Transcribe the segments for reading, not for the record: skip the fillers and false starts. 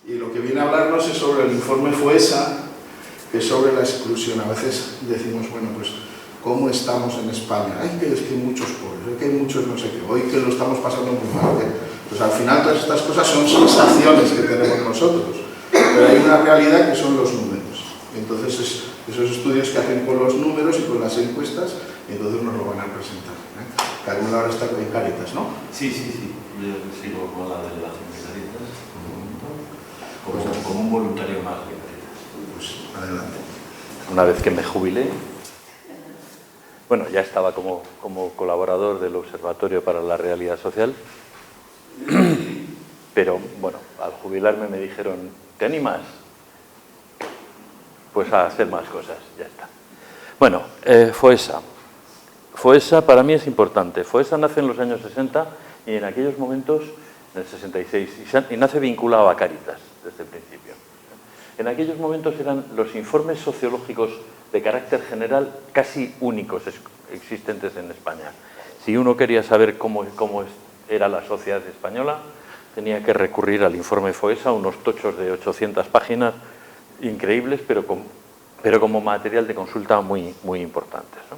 Y lo que viene a hablarnos es sobre el informe FOESA, que es sobre la exclusión. A veces decimos, bueno, pues, ¿cómo estamos en España? Ay, que es que hay muchos pobres, que hay muchos no sé qué, hoy que lo estamos pasando muy mal. Pues al final todas estas cosas son sensaciones que tenemos nosotros, pero hay una realidad que son los números. Entonces, esos estudios que hacen con los números y con las encuestas, entonces nos lo van a presentar. Carmen ahora está en Cáritas, ¿no? Sí. Yo sigo con la delegación de Cáritas, como un voluntario más de Cáritas. Pues adelante. Una vez que me jubilé, bueno, ya estaba como colaborador del Observatorio para la Realidad Social, pero bueno, al jubilarme me dijeron, ¿te animas? Pues a hacer más cosas, ya está. Bueno, FOESA. FOESA para mí es importante. FOESA nace en los años 60 y en aquellos momentos, en el 66, y nace vinculado a Cáritas desde el principio. En aquellos momentos eran los informes sociológicos de carácter general casi únicos existentes en España. Si uno quería saber cómo era la sociedad española, tenía que recurrir al informe FOESA, unos tochos de 800 páginas, increíbles, pero como material de consulta muy importantes, ¿no?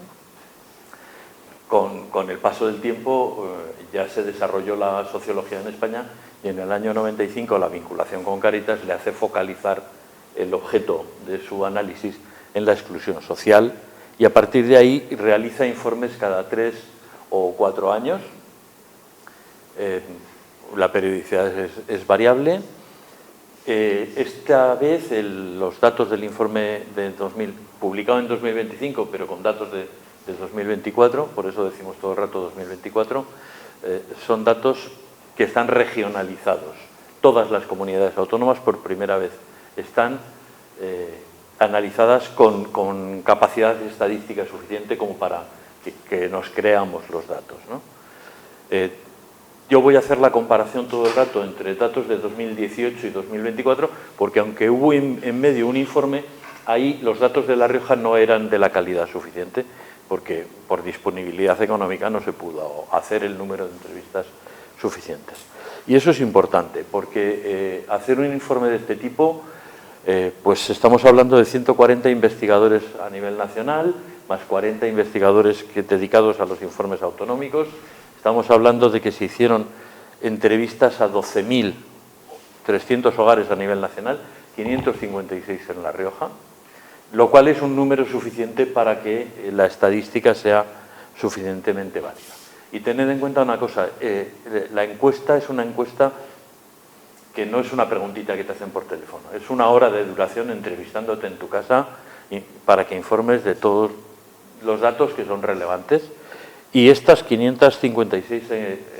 Con el paso del tiempo ya se desarrolló la sociología en España y en el año 95 la vinculación con Cáritas le hace focalizar el objeto de su análisis en la exclusión social y a partir de ahí realiza informes cada 3 o 4 años. La periodicidad es variable. Esta vez los datos del informe de 2000, publicado en 2025, pero con datos de 2024, por eso decimos todo el rato 2024, son datos que están regionalizados. Todas las comunidades autónomas por primera vez están analizadas con capacidad estadística suficiente como para que nos creamos los datos, ¿no? Yo voy a hacer la comparación todo el rato entre datos de 2018 y 2024, porque aunque hubo en medio un informe, ahí los datos de La Rioja no eran de la calidad suficiente, porque por disponibilidad económica no se pudo hacer el número de entrevistas suficientes. Y eso es importante, porque hacer un informe de este tipo, pues estamos hablando de 140 investigadores a nivel nacional, más 40 investigadores dedicados a los informes autonómicos. Estamos hablando de que se hicieron entrevistas a 12.300 hogares a nivel nacional, 556 en La Rioja, lo cual es un número suficiente para que la estadística sea suficientemente válida. Y tened en cuenta una cosa, la encuesta es una encuesta que no es una preguntita que te hacen por teléfono, es una hora de duración entrevistándote en tu casa para que informes de todos los datos que son relevantes. Y estas 556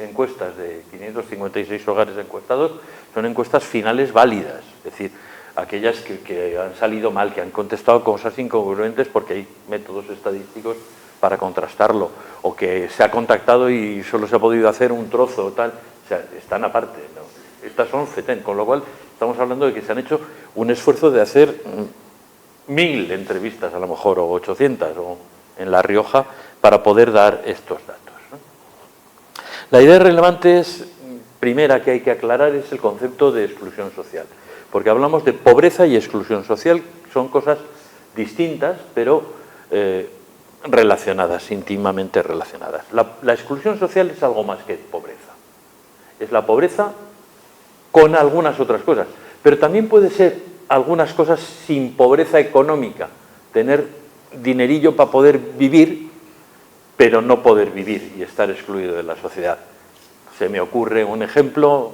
encuestas de 556 hogares encuestados son encuestas finales válidas, es decir, aquellas que han salido mal, que han contestado cosas incongruentes porque hay métodos estadísticos para contrastarlo, o que se ha contactado y solo se ha podido hacer un trozo o tal, o sea, están aparte, ¿no? Estas son FETEN, con lo cual estamos hablando de que se han hecho un esfuerzo de hacer 1000 entrevistas a lo mejor, o 800, o en La Rioja, para poder dar estos datos, ¿no? La idea relevante primera que hay que aclarar es el concepto de exclusión social, porque hablamos de pobreza y exclusión social, son cosas distintas, pero relacionadas, íntimamente relacionadas. La exclusión social es algo más que pobreza, es la pobreza con algunas otras cosas, pero también puede ser algunas cosas sin pobreza económica, tener dinerillo para poder vivir, pero no poder vivir y estar excluido de la sociedad. Se me ocurre un ejemplo,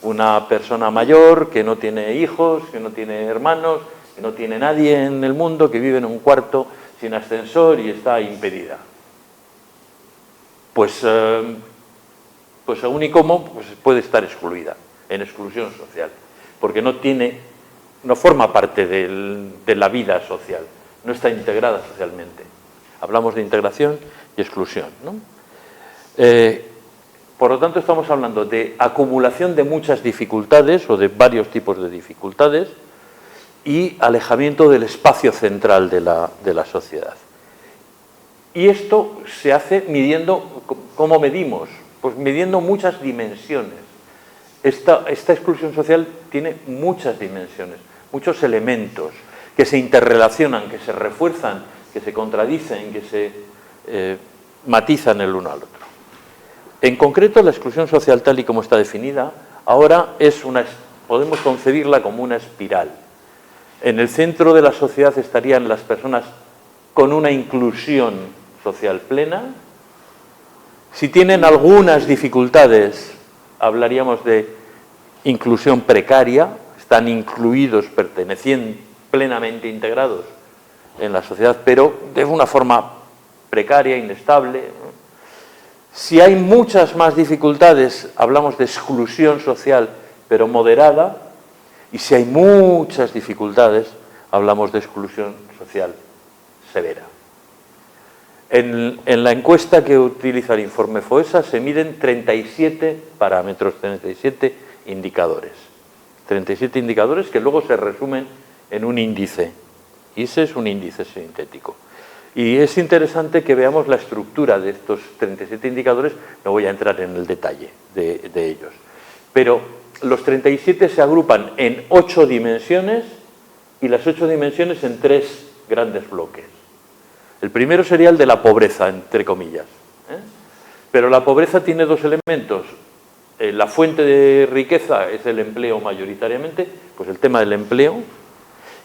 una persona mayor que no tiene hijos, que no tiene hermanos, que no tiene nadie en el mundo, que vive en un cuarto sin ascensor y está impedida. Pues según y cómo, pues puede estar excluida, en exclusión social, porque no forma parte de la vida social, no está integrada socialmente. Hablamos de integración y exclusión, ¿no? Por lo tanto, estamos hablando de acumulación de muchas dificultades o de varios tipos de dificultades y alejamiento del espacio central de la sociedad. Y esto se hace midiendo, ¿cómo medimos? Pues midiendo muchas dimensiones. esta exclusión social tiene muchas dimensiones, muchos elementos que se interrelacionan, que se refuerzan, que se contradicen, que se matizan el uno al otro. En concreto, la exclusión social tal y como está definida, ahora podemos concebirla como una espiral. En el centro de la sociedad estarían las personas con una inclusión social plena. Si tienen algunas dificultades, hablaríamos de inclusión precaria, están incluidos, perteneciendo, plenamente integrados en la sociedad, pero de una forma precaria, inestable. Si hay muchas más dificultades, hablamos de exclusión social, pero moderada, y si hay muchas dificultades, hablamos de exclusión social severa. En la encuesta que utiliza el informe FOESA se miden 37 parámetros, 37 indicadores. 37 indicadores que luego se resumen en un índice. Y ese es un índice sintético. Y es interesante que veamos la estructura de estos 37 indicadores. No voy a entrar en el detalle de ellos. Pero los 37 se agrupan en 8 dimensiones y las 8 dimensiones en 3 grandes bloques. El primero sería el de la pobreza, entre comillas. Pero la pobreza tiene 2 elementos. La fuente de riqueza es el empleo mayoritariamente, pues el tema del empleo,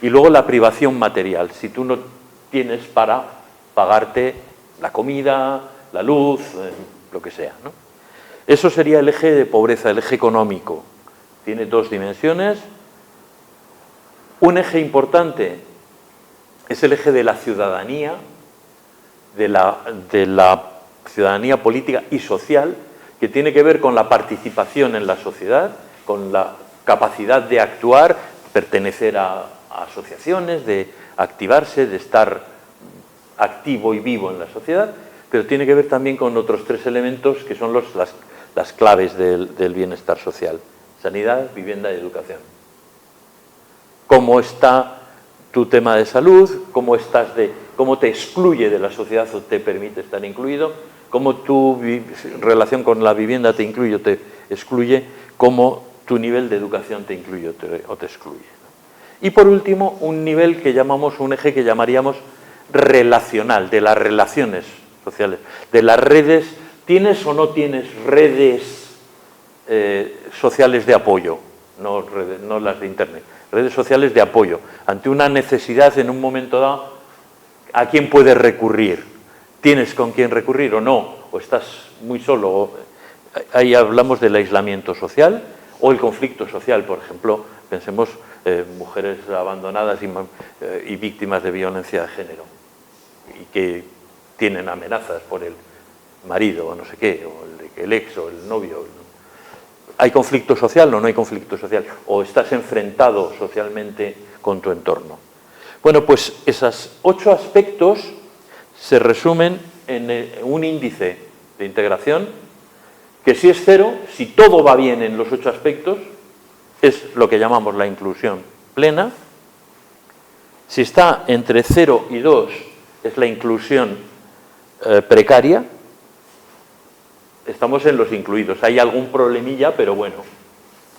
y luego la privación material. Si tú no tienes para pagarte la comida, la luz, lo que sea, ¿no? Eso sería el eje de pobreza, el eje económico. Tiene 2 dimensiones. Un eje importante es el eje de la ciudadanía, de la ciudadanía política y social, que tiene que ver con la participación en la sociedad, con la capacidad de actuar, pertenecer a asociaciones, de activarse, de estar activo y vivo en la sociedad, pero tiene que ver también con otros 3 elementos que son las claves del bienestar social: sanidad, vivienda y educación. ¿Cómo está tu tema de salud? ¿Cómo te excluye de la sociedad o te permite estar incluido? ¿Cómo tu relación con la vivienda te incluye o te excluye? ¿Cómo tu nivel de educación te incluye o te excluye? Y por último, un nivel que llamamos, un eje que llamaríamos relacional, de las relaciones sociales, de las redes. ¿Tienes o no tienes redes sociales de apoyo? No las de Internet, redes sociales de apoyo. Ante una necesidad en un momento dado, ¿a quién puedes recurrir? ¿Tienes con quién recurrir o no? ¿O estás muy solo? Ahí hablamos del aislamiento social o el conflicto social, por ejemplo. Pensemos mujeres abandonadas y víctimas de violencia de género y que tienen amenazas por el marido o no sé qué, o el ex o el novio. ¿Hay conflicto social o no hay conflicto social? ¿O estás enfrentado socialmente con tu entorno? Bueno, pues esos 8 aspectos se resumen en un índice de integración que, si es 0, si todo va bien en los 8 aspectos, es lo que llamamos la inclusión plena. Si está entre 0 y 2, es la inclusión precaria. Estamos en los incluidos. Hay algún problemilla, pero bueno,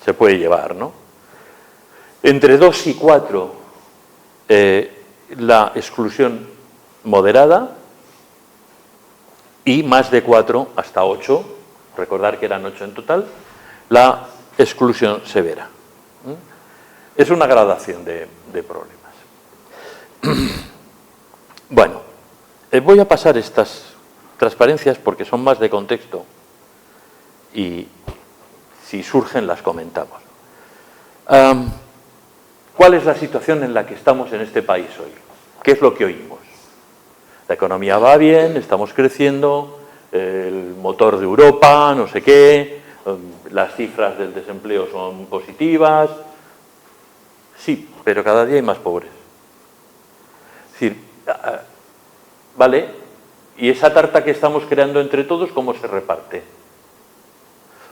se puede llevar, ¿no? Entre 2 y 4, la exclusión moderada, y más de 4 hasta 8, recordar que eran 8 en total, la exclusión severa. Es una gradación de problemas. Bueno, voy a pasar estas transparencias porque son más de contexto y si surgen las comentamos. ¿Cuál es la situación en la que estamos en este país hoy? ¿Qué es lo que oímos? La economía va bien, estamos creciendo, el motor de Europa, no sé qué, las cifras del desempleo son positivas. Sí, pero cada día hay más pobres. Es decir, ¿vale? ¿Y esa tarta que estamos creando entre todos, cómo se reparte?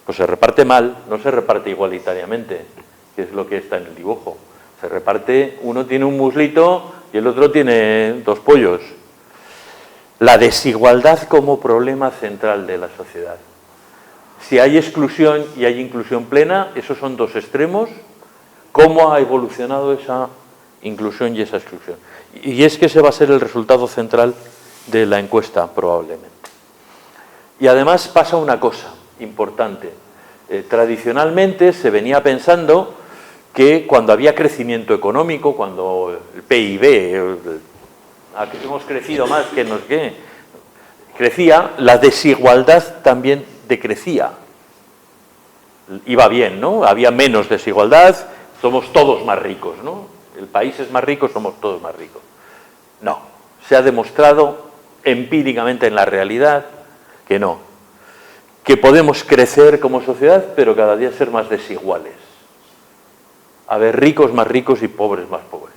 Pues se reparte mal, no se reparte igualitariamente, que es lo que está en el dibujo. Se reparte, uno tiene un muslito y el otro tiene 2 pollos. La desigualdad como problema central de la sociedad. Si hay exclusión y hay inclusión plena, esos son dos extremos. ¿Cómo ha evolucionado esa inclusión y esa exclusión? Y es que ese va a ser el resultado central de la encuesta, probablemente. Y además pasa una cosa importante. Tradicionalmente se venía pensando que cuando había crecimiento económico, cuando el PIB, hemos crecido más que nos que crecía, la desigualdad también decrecía. Iba bien, ¿no? Había menos desigualdad, somos todos más ricos, ¿no? El país es más rico, somos todos más ricos. No, se ha demostrado empíricamente en la realidad que no, que podemos crecer como sociedad, pero cada día ser más desiguales. Haber ricos más ricos y pobres más pobres.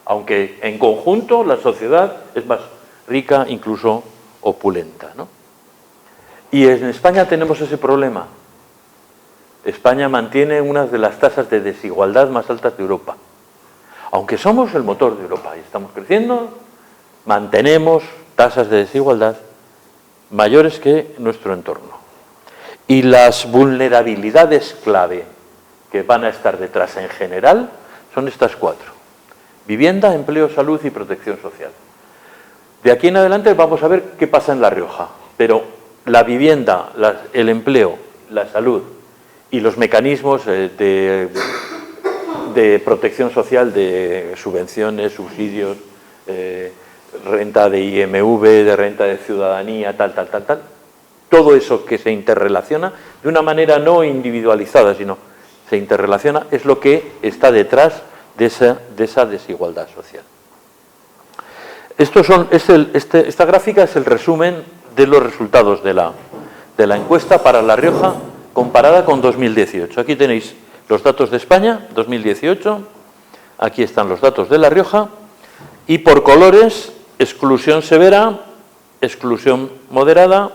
Aunque en conjunto la sociedad es más rica, incluso opulenta, ¿no? Y en España tenemos ese problema. España mantiene una de las tasas de desigualdad más altas de Europa. Aunque somos el motor de Europa y estamos creciendo, mantenemos tasas de desigualdad mayores que nuestro entorno. Y las vulnerabilidades clave que van a estar detrás en general son estas cuatro: vivienda, empleo, salud y protección social. De aquí en adelante vamos a ver qué pasa en La Rioja, pero la vivienda, el empleo, la salud y los mecanismos de protección social, de subvenciones, subsidios, renta de IMV, de renta de ciudadanía, tal, todo eso que se interrelaciona de una manera no individualizada, sino se interrelaciona, es lo que está detrás de esa desigualdad social. Esta gráfica es el resumen de los resultados de la encuesta para La Rioja comparada con 2018. Aquí tenéis los datos de España, 2018, aquí están los datos de La Rioja, y por colores: exclusión severa, exclusión moderada,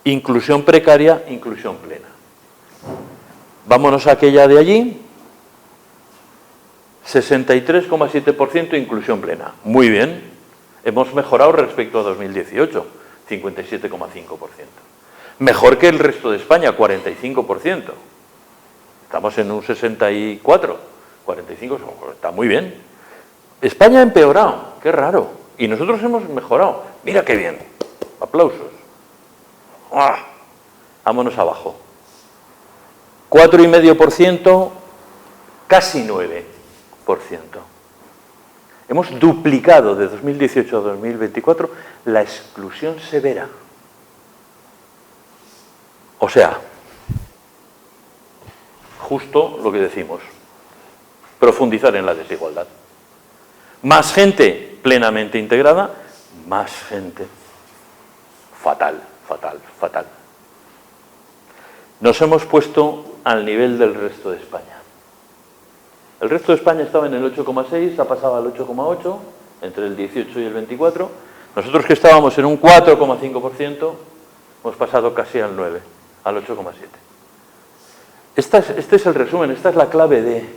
inclusión precaria, inclusión plena. Vámonos a aquella de allí. 63,7% inclusión plena. Muy bien. Hemos mejorado respecto a 2018, 57,5%. Mejor que el resto de España, 45%. Estamos en un 64, 45, está muy bien. España ha empeorado, qué raro. Y nosotros hemos mejorado. Mira qué bien. Aplausos. ¡Ah! Vámonos abajo. 4,5%, casi 9%. Hemos duplicado de 2018 a 2024 la exclusión severa. O sea, justo lo que decimos, profundizar en la desigualdad. Más gente plenamente integrada, más gente fatal. Nos hemos puesto al nivel del resto de España. El resto de España estaba en el 8,6, ha pasado al 8,8, entre el 18 y el 24. Nosotros, que estábamos en un 4,5%, hemos pasado casi al 9, al 8,7. Este es el resumen, esta es la clave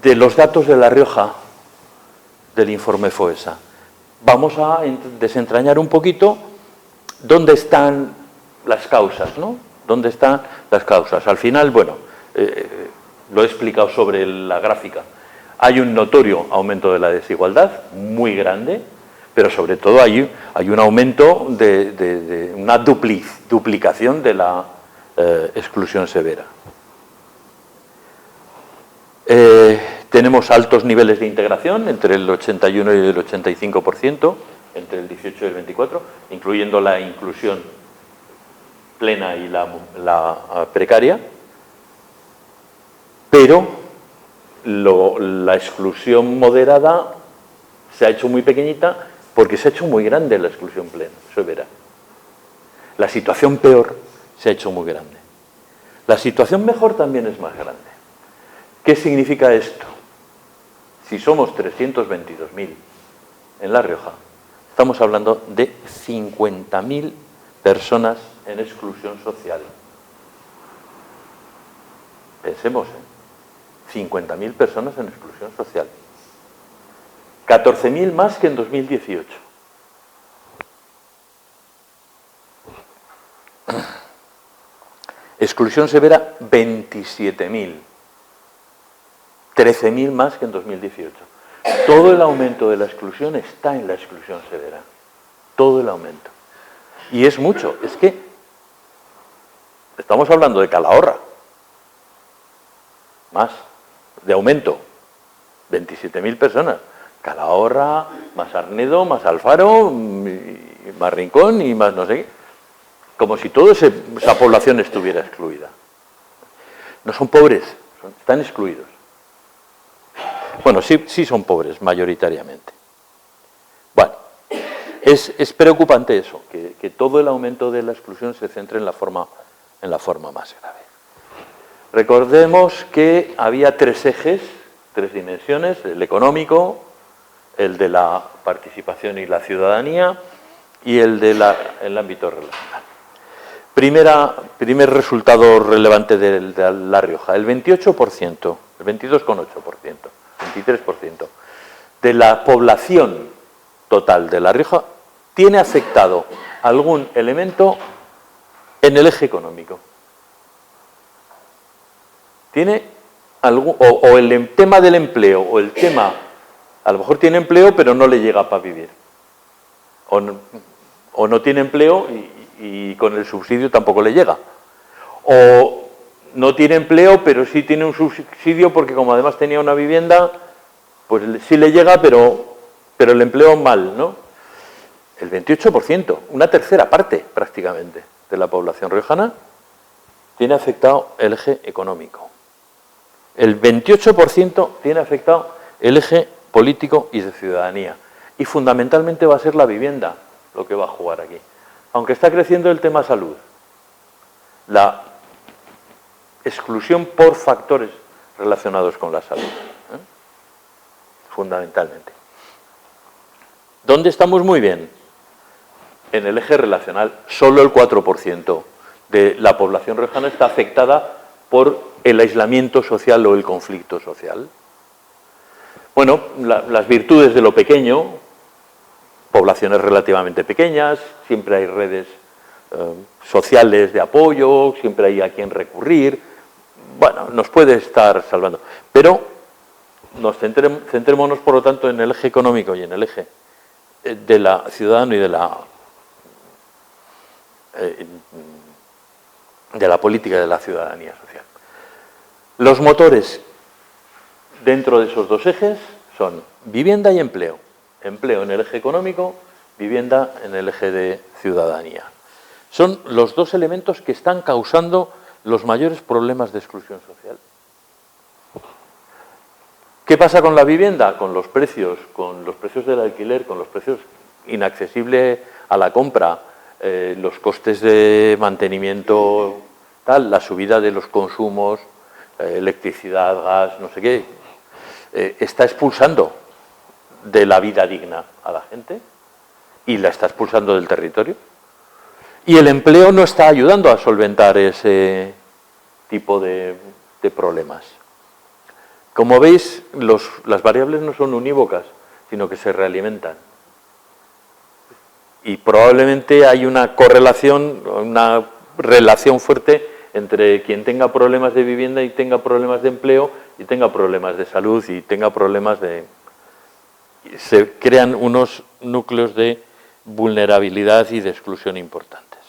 de los datos de La Rioja, del informe FOESA. Vamos a desentrañar un poquito dónde están las causas, ¿no? ¿Dónde están las causas? Al final, bueno, lo he explicado sobre la gráfica. Hay un notorio aumento de la desigualdad, muy grande, pero sobre todo hay un aumento de una duplicación de la exclusión severa. Tenemos altos niveles de integración, entre el 81 y el 85%, entre el 18 y el 24, incluyendo la inclusión plena y la precaria, pero la exclusión moderada se ha hecho muy pequeñita porque se ha hecho muy grande la exclusión plena, severa. La situación peor se ha hecho muy grande. La situación mejor también es más grande. ¿Qué significa esto? Si somos 322.000 en La Rioja, estamos hablando de 50.000 personas en exclusión social. Pensemos, 50.000 personas en exclusión social. 14.000 más que en 2018. Exclusión severa, 27.000. 13.000 más que en 2018. Todo el aumento de la exclusión está en la exclusión severa. Todo el aumento. Y es mucho. Es que estamos hablando de Calahorra. Más de aumento. 27.000 personas. Calahorra, más Arnedo, más Alfaro, más Rincón y más no sé qué. Como si toda esa población estuviera excluida. No son pobres, están excluidos. Bueno, sí son pobres, mayoritariamente. Bueno, es preocupante eso, que todo el aumento de la exclusión se centre en la forma más grave. Recordemos que había 3 ejes, 3 dimensiones: el económico, el de la participación y la ciudadanía y el del ámbito relacional. Primer resultado relevante de La Rioja: el 28%, el 22,8%, 23% de la población total de La Rioja tiene afectado algún elemento en el eje económico. Tiene algún, o el tema del empleo, o el tema, a lo mejor tiene empleo pero no le llega para vivir. O no tiene empleo y con el subsidio tampoco le llega. O no tiene empleo, pero sí tiene un subsidio porque como además tenía una vivienda, pues sí le llega, pero el empleo mal, ¿no? El 28%, una tercera parte prácticamente de la población riojana, tiene afectado el eje económico. El 28% tiene afectado el eje político y de ciudadanía. Y fundamentalmente va a ser la vivienda lo que va a jugar aquí. Aunque está creciendo el tema salud, la exclusión por factores relacionados con la salud, fundamentalmente. ¿Dónde estamos muy bien? En el eje relacional. Solo el 4% de la población riojana está afectada por el aislamiento social o el conflicto social. Bueno, las virtudes de lo pequeño, poblaciones relativamente pequeñas, siempre hay redes sociales de apoyo, siempre hay a quien recurrir. Bueno, nos puede estar salvando. Pero centrémonos, por lo tanto, en el eje económico y en el eje de la ciudadano y de la política de la ciudadanía social. Los motores dentro de esos 2 ejes son vivienda y empleo. Empleo en el eje económico, vivienda en el eje de ciudadanía. Son los 2 elementos que están causando los mayores problemas de exclusión social. ¿Qué pasa con la vivienda? Con los precios del alquiler, con los precios inaccesibles a la compra, los costes de mantenimiento, tal, la subida de los consumos, electricidad, gas, no sé qué, está expulsando de la vida digna a la gente y la está expulsando del territorio. Y el empleo no está ayudando a solventar ese tipo de problemas. Como veis, las variables no son unívocas, sino que se realimentan. Y probablemente hay una correlación, una relación fuerte entre quien tenga problemas de vivienda y tenga problemas de empleo y tenga problemas de salud y tenga problemas de... Se crean unos núcleos de vulnerabilidad y de exclusión importantes.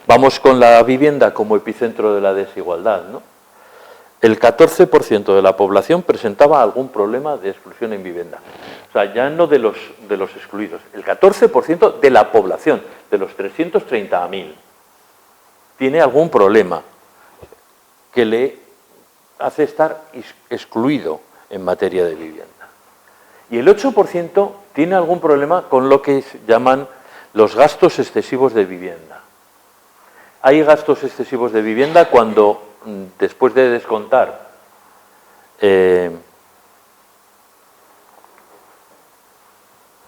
Vamos con la vivienda como epicentro de la desigualdad, ¿no? El 14% de la población presentaba algún problema de exclusión en vivienda. O sea, ya no de los excluidos. El 14% de la población, de los 330.000, tiene algún problema que le hace estar excluido en materia de vivienda. Y el 8% tiene algún problema con lo que llaman los gastos excesivos de vivienda. Hay gastos excesivos de vivienda cuando, después de descontar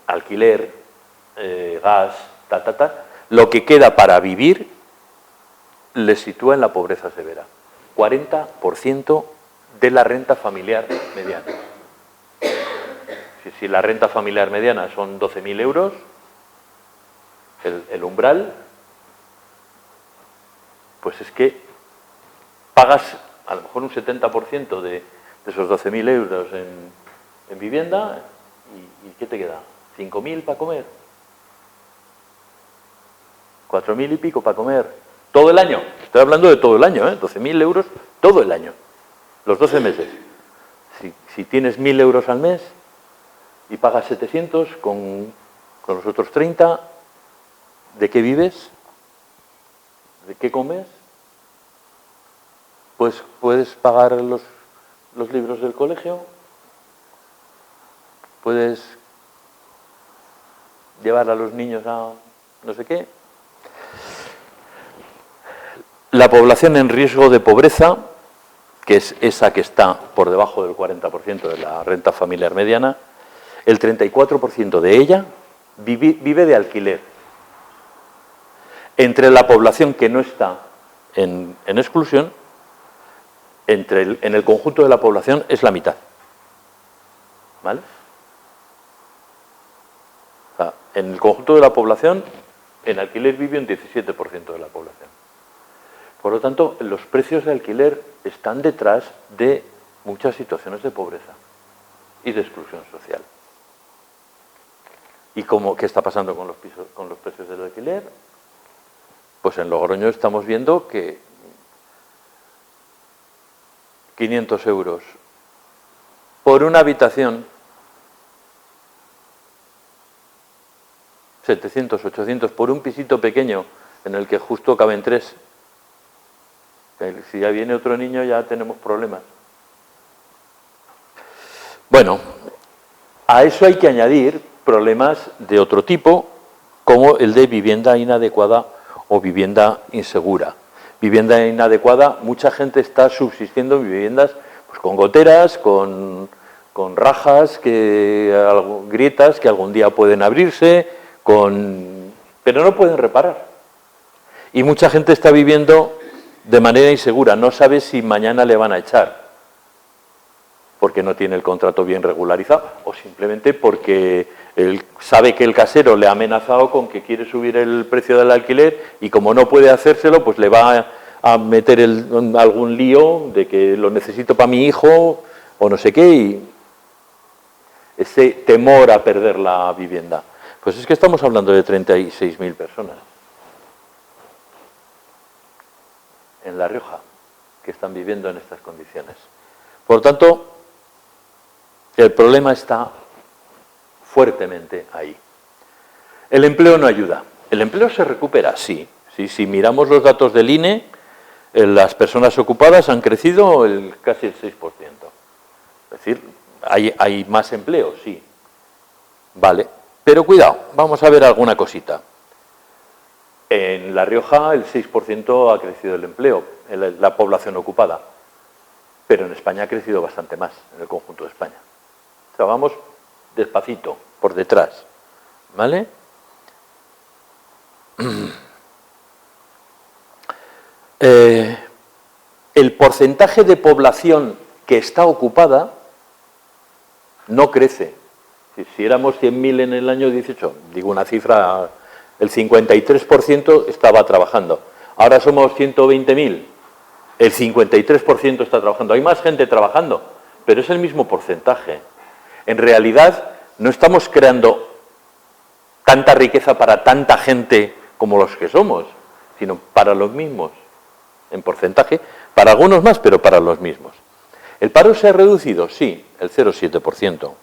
alquiler, gas, lo que queda para vivir le sitúa en la pobreza severa. 40% de la renta familiar mediana. Si la renta familiar mediana son 12.000 euros, el umbral, pues es que pagas a lo mejor un 70% de esos 12.000 euros en vivienda y ¿qué te queda? ¿5.000 para comer? ¿4.000 y pico para comer? Todo el año. Estoy hablando de todo el año, 12.000 euros todo el año. Los 12 meses. Si tienes 1.000 euros al mes y pagas 700 con los otros 30, ¿de qué vives? ¿De qué comes? Pues puedes pagar los libros del colegio, puedes llevar a los niños a no sé qué. La población en riesgo de pobreza, que es esa que está por debajo del 40% de la renta familiar mediana, el 34% de ella vive de alquiler. Entre la población que no está en exclusión, en el conjunto de la población es la mitad. ¿Vale? O sea, en el conjunto de la población, en alquiler vive un 17% de la población. Por lo tanto, los precios de alquiler están detrás de muchas situaciones de pobreza y de exclusión social. ¿Y qué está pasando con los precios del alquiler? Pues en Logroño estamos viendo que 500 euros por una habitación, 700, 800 por un pisito pequeño en el que justo caben 3. Si ya viene otro niño ya tenemos problemas. Bueno, a eso hay que añadir problemas de otro tipo, como el de vivienda inadecuada o vivienda insegura. Vivienda inadecuada, mucha gente está subsistiendo en viviendas pues, con goteras, con rajas, grietas que algún día pueden abrirse, pero no pueden reparar. Y mucha gente está viviendo de manera insegura, no sabe si mañana le van a echar, porque no tiene el contrato bien regularizado, o simplemente porque él sabe que el casero le ha amenazado con que quiere subir el precio del alquiler y como no puede hacérselo, pues le va a meter algún lío de que lo necesito para mi hijo o no sé qué, y ese temor a perder la vivienda. Pues es que estamos hablando de 36.000 personas en La Rioja que están viviendo en estas condiciones. Por lo tanto, el problema está fuertemente ahí. El empleo no ayuda. ¿El empleo se recupera? Sí. Si miramos los datos del INE, las personas ocupadas han crecido casi el 6%. Es decir, ¿hay más empleo? Sí. Vale. Pero cuidado, vamos a ver alguna cosita. En La Rioja el 6% ha crecido el empleo, la población ocupada. Pero en España ha crecido bastante más, en el conjunto de España. O sea, vamos despacito, por detrás. ¿Vale? El porcentaje de población que está ocupada no crece. Si éramos 100.000 en el año 18, digo una cifra, el 53% estaba trabajando. Ahora somos 120.000, el 53% está trabajando. Hay más gente trabajando, pero es el mismo porcentaje. En realidad, no estamos creando tanta riqueza para tanta gente como los que somos, sino para los mismos, en porcentaje, para algunos más, pero para los mismos. ¿El paro se ha reducido? Sí, el 0,7%.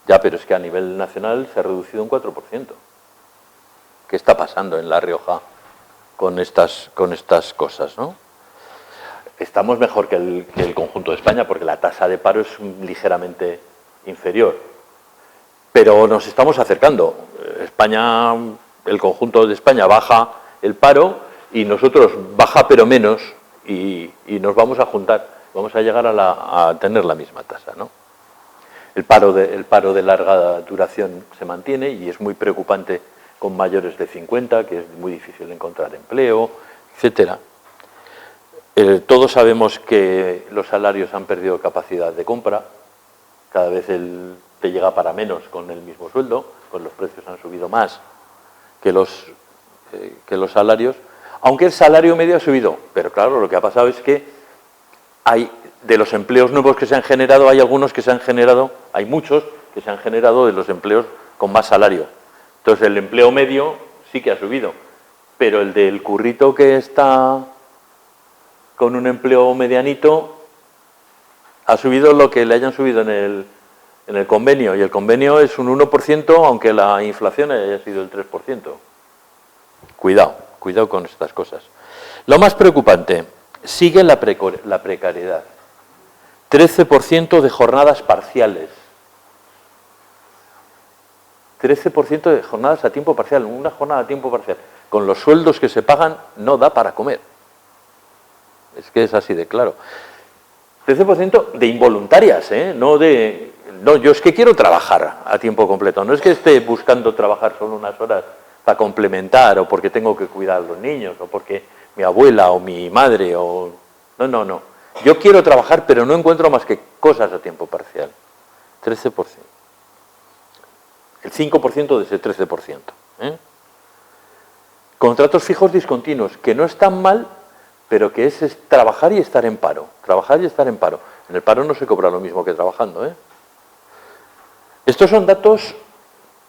Ya, pero es que a nivel nacional se ha reducido un 4%. ¿Qué está pasando en La Rioja con estas cosas, ¿no? Estamos mejor que el conjunto de España porque la tasa de paro es ligeramente inferior. Pero nos estamos acercando. España, el conjunto de España baja el paro y nosotros baja pero menos y nos vamos a juntar, vamos a llegar a tener la misma tasa, ¿no? El paro de larga duración se mantiene y es muy preocupante con mayores de 50, que es muy difícil encontrar empleo, etcétera. Todos sabemos que los salarios han perdido capacidad de compra, cada vez te llega para menos con el mismo sueldo, pues los precios han subido más que los salarios, Aunque el salario medio ha subido, pero claro, lo que ha pasado es que hay, de los empleos nuevos que se han generado, hay algunos que se han generado, hay muchos que se han generado de los empleos con más salario. Entonces el empleo medio sí que ha subido, pero el del currito que está con un empleo medianito ha subido lo que le hayan subido en el convenio, y el convenio es un 1%, aunque la inflación haya sido el 3%. Cuidado, cuidado con estas cosas. Lo más preocupante, sigue la precariedad. 13% de jornadas parciales. 13% de jornadas a tiempo parcial. Una jornada a tiempo parcial, con los sueldos que se pagan, no da para comer. Es que es así de claro. 13% de involuntarias, no de... No, yo es que quiero trabajar a tiempo completo. No es que esté buscando trabajar solo unas horas para complementar, o porque tengo que cuidar a los niños, o porque mi abuela o mi madre, o... No, no, no. Yo quiero trabajar, pero no encuentro más que cosas a tiempo parcial. 13%. El 5% de ese 13%. Contratos fijos discontinuos, que no están mal, pero que es trabajar y estar en paro. Trabajar y estar en paro. En el paro no se cobra lo mismo que trabajando, Estos son datos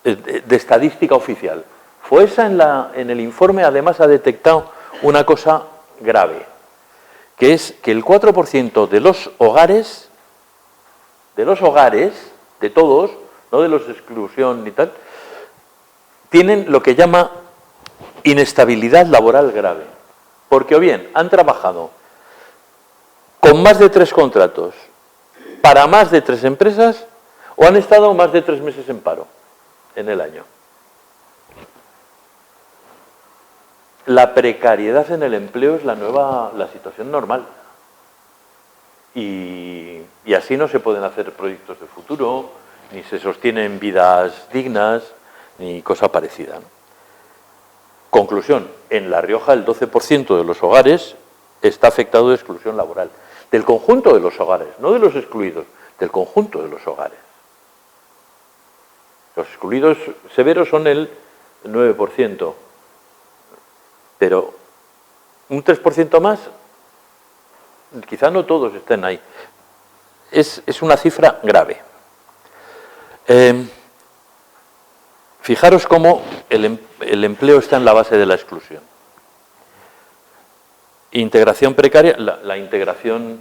de estadística oficial. FOESA en el informe además ha detectado una cosa grave, que es que el 4% de los hogares, de todos, no de los de exclusión ni tal, tienen lo que llama inestabilidad laboral grave. Porque o bien han trabajado con más de 3 contratos para más de 3 empresas, o han estado más de 3 meses en paro en el año. La precariedad en el empleo es la situación normal. Y así no se pueden hacer proyectos de futuro, ni se sostienen vidas dignas, ni cosa parecida, ¿no? Conclusión, en La Rioja el 12% de los hogares está afectado de exclusión laboral. Del conjunto de los hogares, no de los excluidos, del conjunto de los hogares. Los excluidos severos son el 9%, pero un 3% más, quizá no todos estén ahí. Es una cifra grave. Fijaros cómo el empleo está en la base de la exclusión. Integración precaria, la integración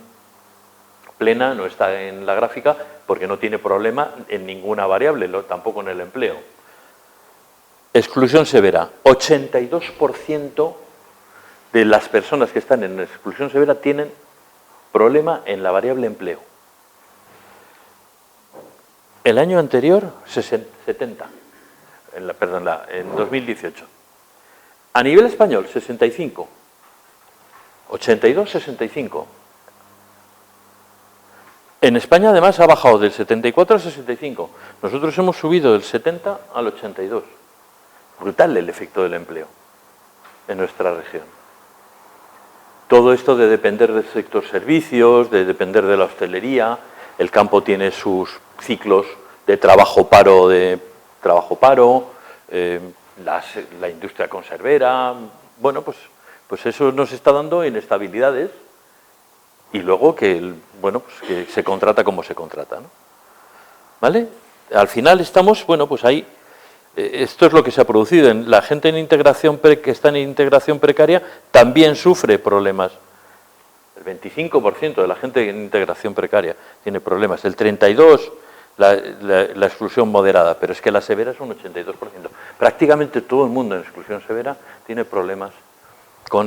plena no está en la gráfica porque no tiene problema en ninguna variable, tampoco en el empleo. Exclusión severa, 82% de las personas que están en exclusión severa tienen problema en la variable empleo. El año anterior, 70. En 2018. A nivel español, 65. 82, 65. En España, además, ha bajado del 74 al 65. Nosotros hemos subido del 70 al 82. Brutal el efecto del empleo en nuestra región. Todo esto de depender del sector servicios, de depender de la hostelería. El campo tiene sus ciclos de trabajo-paro, la industria conservera. Bueno, pues eso nos está dando inestabilidades, y luego que se contrata como se contrata, ¿no? ¿Vale? Al final estamos, pues ahí, esto es lo que se ha producido. La gente que está en integración precaria también sufre problemas. El 25% de la gente en integración precaria tiene problemas, el 32% la exclusión moderada, pero es que la severa es un 82%. Prácticamente todo el mundo en exclusión severa tiene problemas con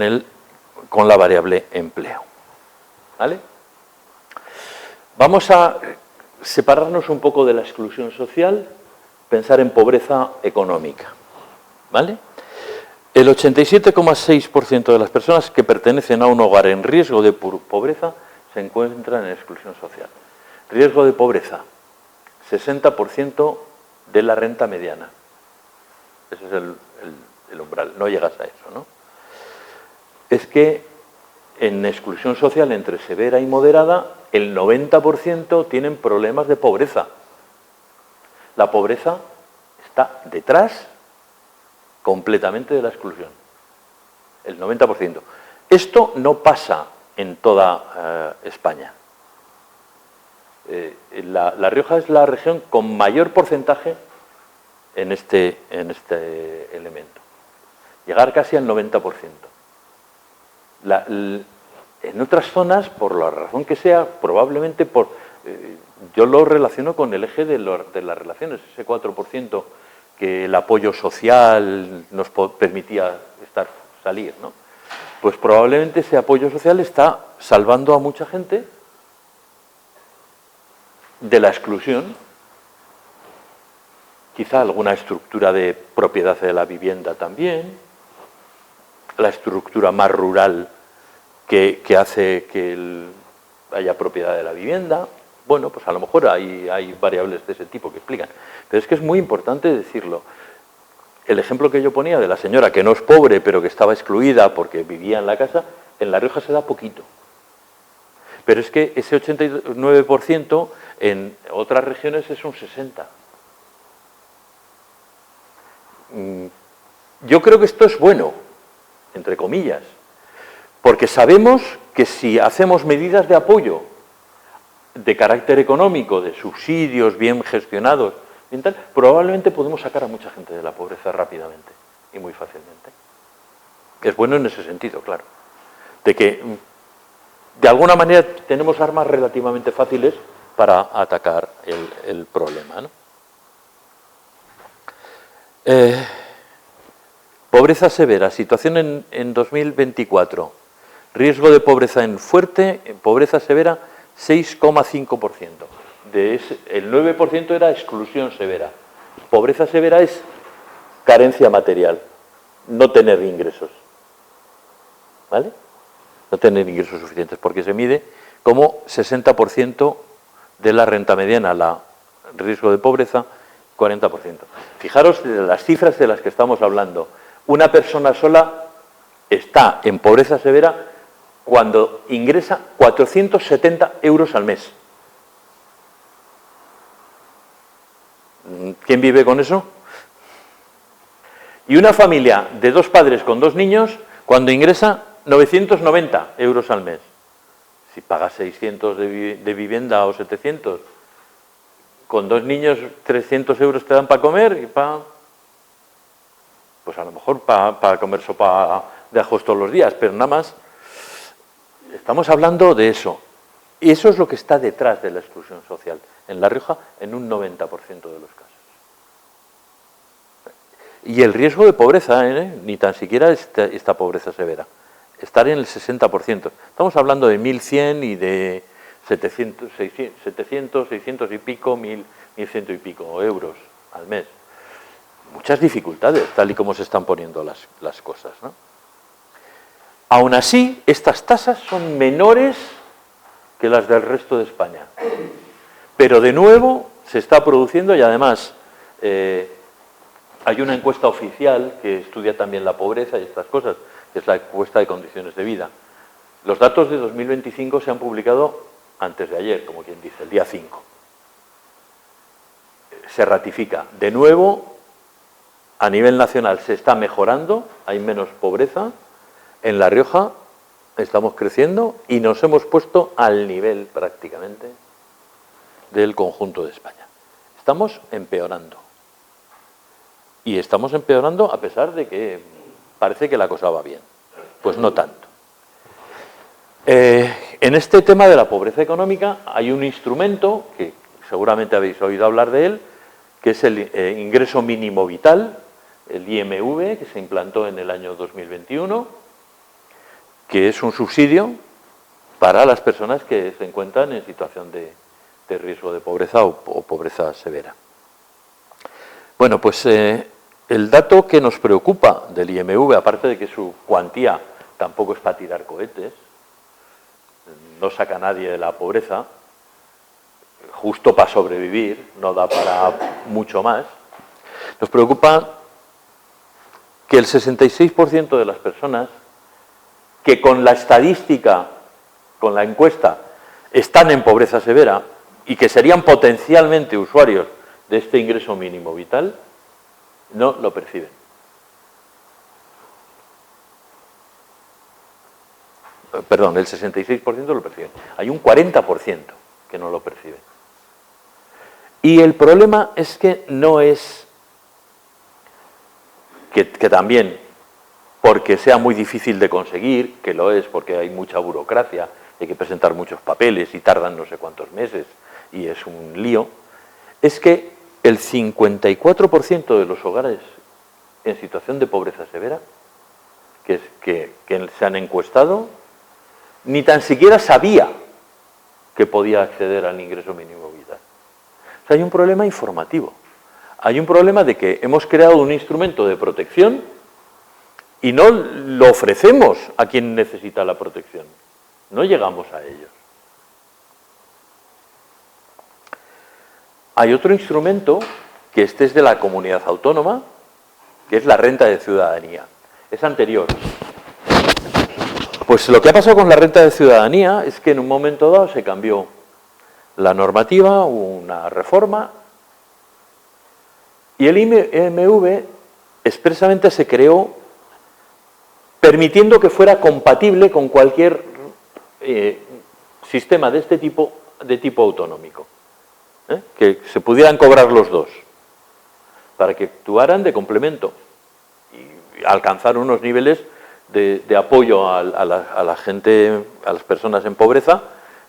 la variable empleo. ¿Vale? Vamos a separarnos un poco de la exclusión social, pensar en pobreza económica. ¿Vale? El 87,6% de las personas que pertenecen a un hogar en riesgo de pobreza se encuentran en exclusión social. Riesgo de pobreza, 60% de la renta mediana. Ese es el umbral, no llegas a eso, ¿no? Es que en exclusión social entre severa y moderada, el 90% tienen problemas de pobreza. La pobreza está detrás completamente de la exclusión. el 90%. Esto no pasa en toda España. La Rioja es la región con mayor porcentaje en este elemento. Llegar casi al 90%. En otras zonas, por la razón que sea, probablemente yo lo relaciono con el eje de las relaciones, ese 4% que el apoyo social nos permitía salir, ¿no? Pues probablemente ese apoyo social está salvando a mucha gente de la exclusión, quizá alguna estructura de propiedad de la vivienda también, la estructura más rural que hace que haya propiedad de la vivienda. Bueno, pues a lo mejor hay variables de ese tipo que explican. Pero es que es muy importante decirlo. El ejemplo que yo ponía de la señora que no es pobre, pero que estaba excluida porque vivía en la casa, en La Rioja se da poquito. Pero es que ese 89% en otras regiones es un 60%. Yo creo que esto es bueno, entre comillas, porque sabemos que si hacemos medidas de apoyo de carácter económico, de subsidios bien gestionados, probablemente podemos sacar a mucha gente de la pobreza rápidamente y muy fácilmente. Es bueno en ese sentido, claro, de que de alguna manera tenemos armas relativamente fáciles para atacar el problema, ¿no? Pobreza severa, situación en 2024, riesgo de pobreza en fuerte, en pobreza severa 6,5%. El 9% era exclusión severa. Pobreza severa es carencia material, no tener ingresos, ¿vale? No tener ingresos suficientes, porque se mide como 60% de la renta mediana, riesgo de pobreza, 40%. Fijaros de las cifras de las que estamos hablando. Una persona sola está en pobreza severa cuando ingresa 470 euros al mes. ¿Quién vive con eso? Y una familia de 2 padres con 2 niños, cuando ingresa 990 euros al mes. Si pagas 600 de vivienda o 700, con 2 niños 300 euros te dan para comer y pues a lo mejor para comer sopa de ajos todos los días, pero nada más. Estamos hablando de eso. Y eso es lo que está detrás de la exclusión social. En La Rioja, en un 90% de los casos. Y el riesgo de pobreza, ni tan siquiera esta pobreza severa. Estar en el 60%. Estamos hablando de 1.100 y de 700, 600 y pico, 1.100 y pico euros al mes. Muchas dificultades, tal y como se están poniendo las cosas, ¿no? Aún así, estas tasas son menores que las del resto de España. Pero de nuevo se está produciendo y además hay una encuesta oficial que estudia también la pobreza y estas cosas, que es la encuesta de condiciones de vida. Los datos de 2025 se han publicado antes de ayer, como quien dice, el día 5. Se ratifica. De nuevo, a nivel nacional se está mejorando, hay menos pobreza. En La Rioja estamos creciendo y nos hemos puesto al nivel prácticamente del conjunto de España. Estamos empeorando. Y estamos empeorando a pesar de que parece que la cosa va bien. Pues no tanto. En este tema de la pobreza económica hay un instrumento, que seguramente habéis oído hablar de él, que es el ingreso mínimo vital, el IMV, que se implantó en el año 2021, que es un subsidio para las personas que se encuentran en situación de riesgo de pobreza o pobreza severa. Bueno, pues el dato que nos preocupa del IMV, aparte de que su cuantía tampoco es para tirar cohetes, no saca a nadie de la pobreza, justo para sobrevivir, no da para mucho más, nos preocupa que el 66% de las personas que con la estadística, con la encuesta, están en pobreza severa y que serían potencialmente usuarios de este ingreso mínimo vital, no lo perciben. perdón, el 66% lo perciben. Hay un 40% que no lo perciben. Y el problema es que no es que también porque sea muy difícil de conseguir, que lo es porque hay mucha burocracia, hay que presentar muchos papeles y tardan no sé cuántos meses y es un lío, es que el 54% de los hogares en situación de pobreza severa que se han encuestado ni tan siquiera sabía que podía acceder al ingreso mínimo vital. O sea, hay un problema informativo. Hay un problema de que hemos creado un instrumento de protección y no lo ofrecemos a quien necesita la protección. No llegamos a ellos. Hay otro instrumento, que este es de la comunidad autónoma, que es la renta de ciudadanía. Es anterior. Pues lo que ha pasado con la renta de ciudadanía es que en un momento dado se cambió la normativa, hubo una reforma, y el IMV expresamente se creó permitiendo que fuera compatible con cualquier sistema de este tipo, de tipo autonómico. Que se pudieran cobrar los dos, para que actuaran de complemento y alcanzar unos niveles de apoyo a la gente, a las personas en pobreza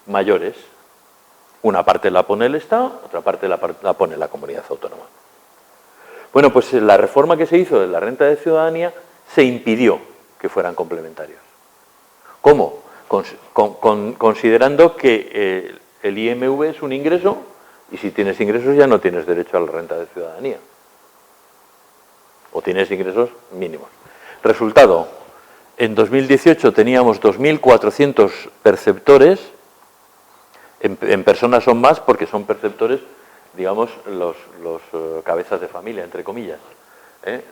mayores. Una parte la pone el Estado, otra parte la pone la comunidad autónoma. Bueno, pues la reforma que se hizo de la renta de ciudadanía se impidió que fueran complementarios. ¿Cómo? Considerando que el IMV es un ingreso y si tienes ingresos ya no tienes derecho a la renta de ciudadanía. O tienes ingresos mínimos. Resultado, en 2018 teníamos 2.400 perceptores, en personas son más porque son perceptores, digamos, los cabezas de familia, entre comillas,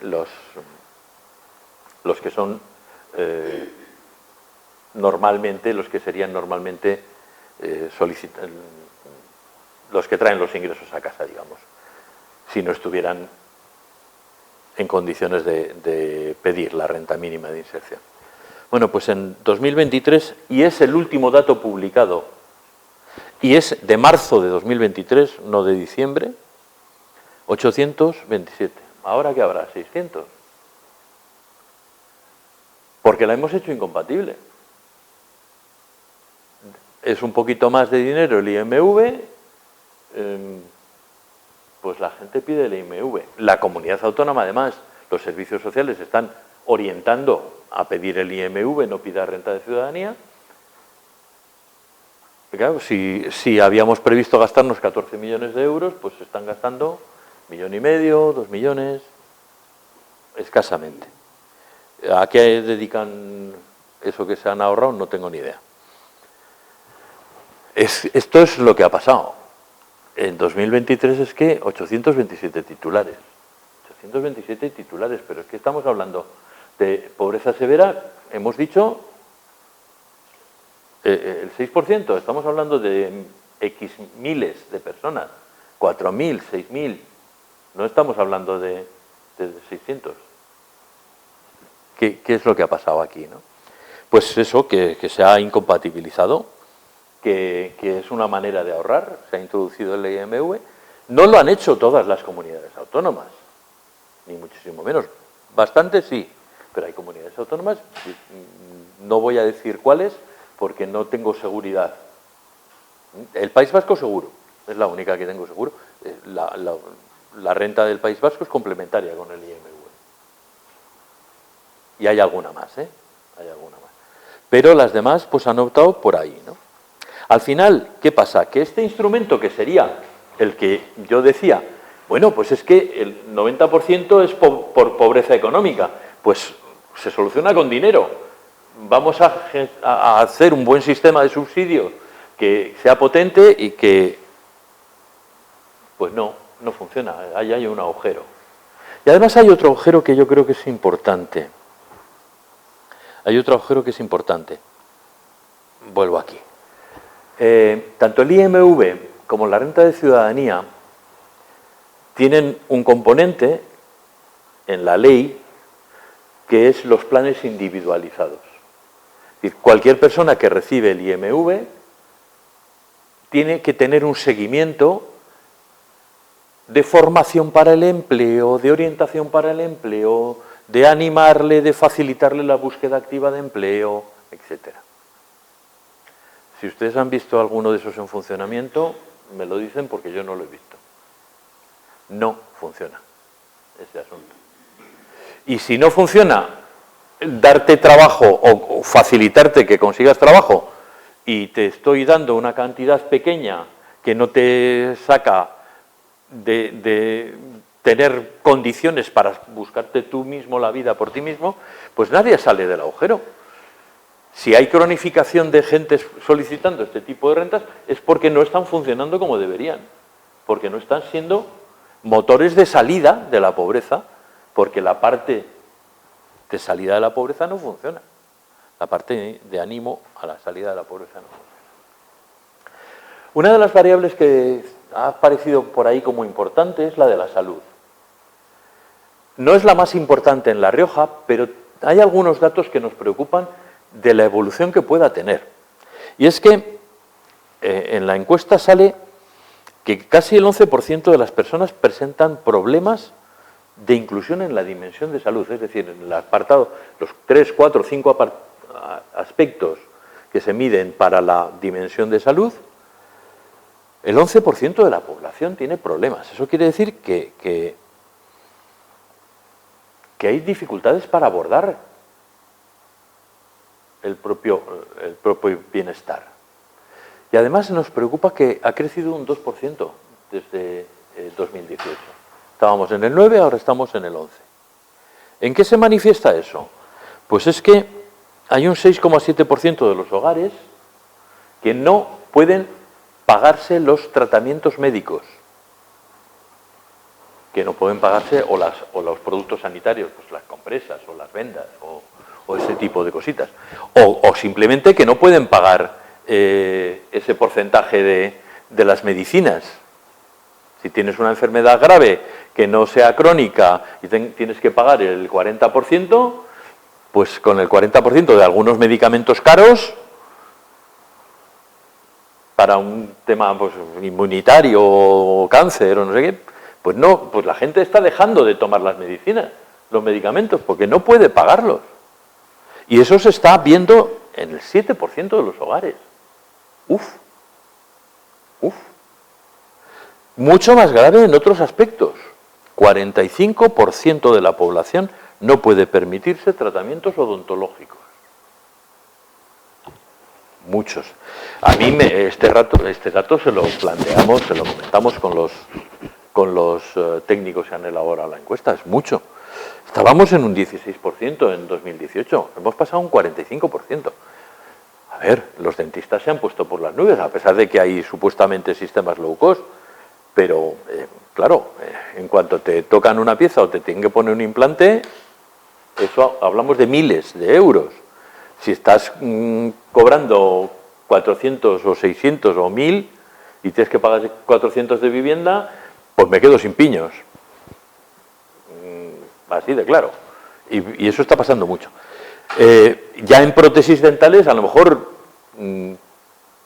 los que son normalmente, los que serían normalmente los que traen los ingresos a casa, digamos, si no estuvieran en condiciones de pedir la renta mínima de inserción. Bueno, pues en 2023, y es el último dato publicado, y es de marzo de 2023, no de diciembre, 827. ¿Ahora qué habrá? 600. Porque la hemos hecho incompatible. Es un poquito más de dinero el IMV, pues la gente pide el IMV. La comunidad autónoma, además, los servicios sociales están orientando a pedir el IMV, no pida renta de ciudadanía. Y claro, si habíamos previsto gastarnos 14 millones de euros, pues se están gastando 1,5 millones, 2 millones, escasamente. ¿A qué dedican eso que se han ahorrado? No tengo ni idea. Esto es lo que ha pasado. En 2023 es que 827 titulares. 827 titulares, pero es que estamos hablando de pobreza severa, hemos dicho el 6%, estamos hablando de X miles de personas, 4.000, 6.000, no estamos hablando de 600. ¿Qué es lo que ha pasado aquí, no? Pues eso, que se ha incompatibilizado, que es una manera de ahorrar, se ha introducido el IMV. No lo han hecho todas las comunidades autónomas, ni muchísimo menos. Bastante sí, pero hay comunidades autónomas, no voy a decir cuáles, porque no tengo seguridad. El País Vasco seguro, es la única que tengo seguro. La renta del País Vasco es complementaria con el IMV. Y hay alguna más, ¿eh? Hay alguna más. Pero las demás pues han optado por ahí, ¿no? Al final, ¿qué pasa? Que este instrumento que sería el que yo decía, bueno, pues es que el 90% es por pobreza económica, pues se soluciona con dinero. Vamos a hacer un buen sistema de subsidios que sea potente y que, pues no funciona, ahí hay un agujero. Y además hay otro agujero que yo creo que es importante. Hay otro agujero que es importante. Vuelvo aquí. Tanto el IMV como la renta de ciudadanía tienen un componente en la ley que es los planes individualizados, decir, cualquier persona que recibe el IMV tiene que tener un seguimiento de formación para el empleo, de orientación para el empleo, de animarle, de facilitarle la búsqueda activa de empleo, etc. Si ustedes han visto alguno de esos en funcionamiento, me lo dicen porque yo no lo he visto. No funciona ese asunto. Y si no funciona, darte trabajo o facilitarte que consigas trabajo y te estoy dando una cantidad pequeña que no te saca de tener condiciones para buscarte tú mismo la vida por ti mismo, pues nadie sale del agujero. Si hay cronificación de gente solicitando este tipo de rentas es porque no están funcionando como deberían, porque no están siendo motores de salida de la pobreza, porque la parte de salida de la pobreza no funciona. La parte de ánimo a la salida de la pobreza no funciona. Una de las variables que ha aparecido por ahí como importante es la de la salud. No es la más importante en La Rioja, pero hay algunos datos que nos preocupan de la evolución que pueda tener. Y es que en la encuesta sale que casi el 11% de las personas presentan problemas de inclusión en la dimensión de salud, es decir, en el apartado, los 3, 4, 5 aspectos que se miden para la dimensión de salud, el 11% de la población tiene problemas. Eso quiere decir que hay dificultades para abordar el propio bienestar. Y además nos preocupa que ha crecido un 2% desde 2018. Estábamos en el 9, ahora estamos en el 11. ¿En qué se manifiesta eso? Pues es que hay un 6,7% de los hogares que no pueden pagarse los tratamientos médicos, que no pueden pagarse o los productos sanitarios, pues las compresas o las vendas o ese tipo de cositas, o simplemente que no pueden pagar ese porcentaje de las medicinas. Si tienes una enfermedad grave que no sea crónica y tienes que pagar el 40%, pues con el 40% de algunos medicamentos caros, para un tema pues, inmunitario o cáncer o no sé qué, pues no, pues la gente está dejando de tomar las medicinas, los medicamentos, porque no puede pagarlos. Y eso se está viendo en el 7% de los hogares. Uf. Mucho más grave en otros aspectos. 45% de la población no puede permitirse tratamientos odontológicos. Muchos. A mí este dato se lo planteamos, se lo comentamos con los técnicos que han elaborado la encuesta, es mucho. Estábamos en un 16% en 2018, hemos pasado a un 45%. A ver, los dentistas se han puesto por las nubes, a pesar de que hay supuestamente sistemas low cost, pero claro, en cuanto te tocan una pieza o te tienen que poner un implante, eso hablamos de miles de euros. Si estás cobrando 400 o 600 o 1000 y tienes que pagar 400 de vivienda, pues me quedo sin piños. Así de claro. Y eso está pasando mucho. Ya en prótesis dentales a lo mejor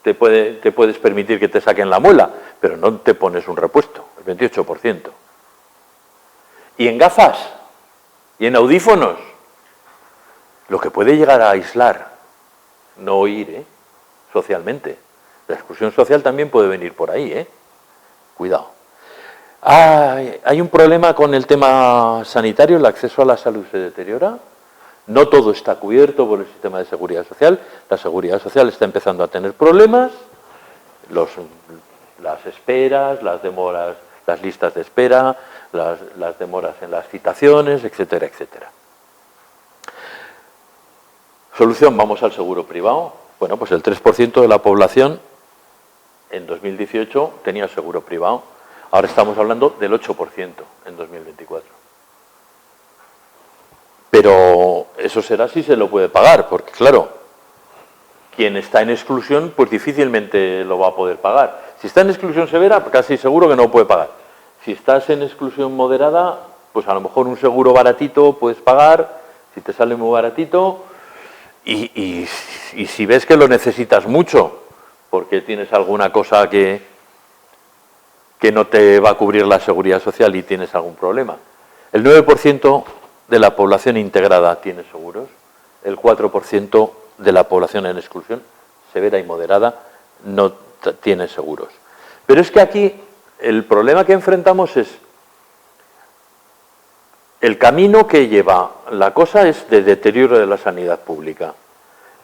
te puedes permitir que te saquen la muela, pero no te pones un repuesto, el 28%. Y en gafas, y en audífonos, lo que puede llegar a aislar, no oír, socialmente. La exclusión social también puede venir por ahí, cuidado. Hay un problema con el tema sanitario, el acceso a la salud se deteriora. No todo está cubierto por el sistema de seguridad social. La seguridad social está empezando a tener problemas. Las esperas, las demoras, las listas de espera, las demoras en las citaciones, etcétera, etcétera. Solución, vamos al seguro privado. Bueno, pues el 3% de la población en 2018 tenía seguro privado. Ahora estamos hablando del 8% en 2024. Pero eso será si se lo puede pagar, porque claro, quien está en exclusión, pues difícilmente lo va a poder pagar. Si está en exclusión severa, casi seguro que no puede pagar. Si estás en exclusión moderada, pues a lo mejor un seguro baratito puedes pagar, si te sale muy baratito, y y si ves que lo necesitas mucho, porque tienes alguna cosa que no te va a cubrir la seguridad social y tienes algún problema. El 9% de la población integrada tiene seguros, el 4% de la población en exclusión severa y moderada no tiene seguros. Pero es que aquí el problema que enfrentamos es el camino que lleva la cosa es de deterioro de la sanidad pública.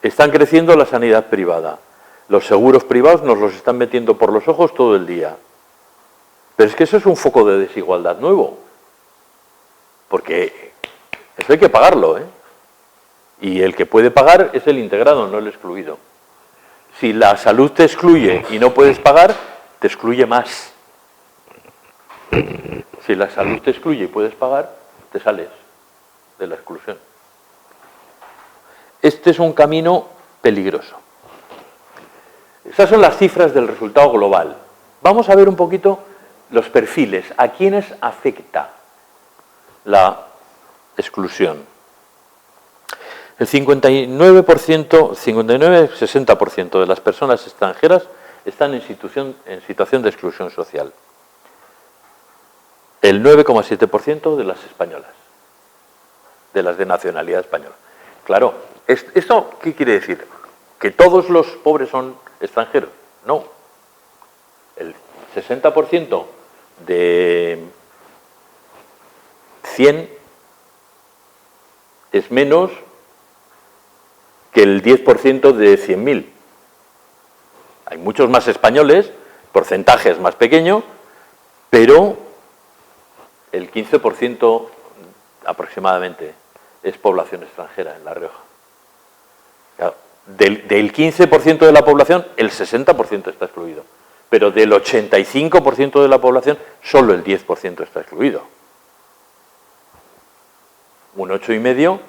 Están creciendo la sanidad privada. Los seguros privados nos los están metiendo por los ojos todo el día. Pero es que eso es un foco de desigualdad nuevo. Porque eso hay que pagarlo, ¿eh? Y el que puede pagar es el integrado, no el excluido. Si la salud te excluye y no puedes pagar, te excluye más. Si la salud te excluye y puedes pagar, te sales de la exclusión. Este es un camino peligroso. Estas son las cifras del resultado global. Vamos a ver un poquito los perfiles, a quiénes afecta la exclusión. El 59-60% de las personas extranjeras están en situación de exclusión social. El 9,7% de las españolas, de las de nacionalidad española. Claro, ¿esto qué quiere decir? ¿Que todos los pobres son extranjeros? No. El 60% de 100 es menos que el 10% de 100.000. Hay muchos más españoles, porcentajes más pequeños, pero el 15% aproximadamente es población extranjera en La Rioja. Claro, del 15% de la población, el 60% está excluido. Pero del 85% de la población, solo el 10% está excluido. Un 8,5%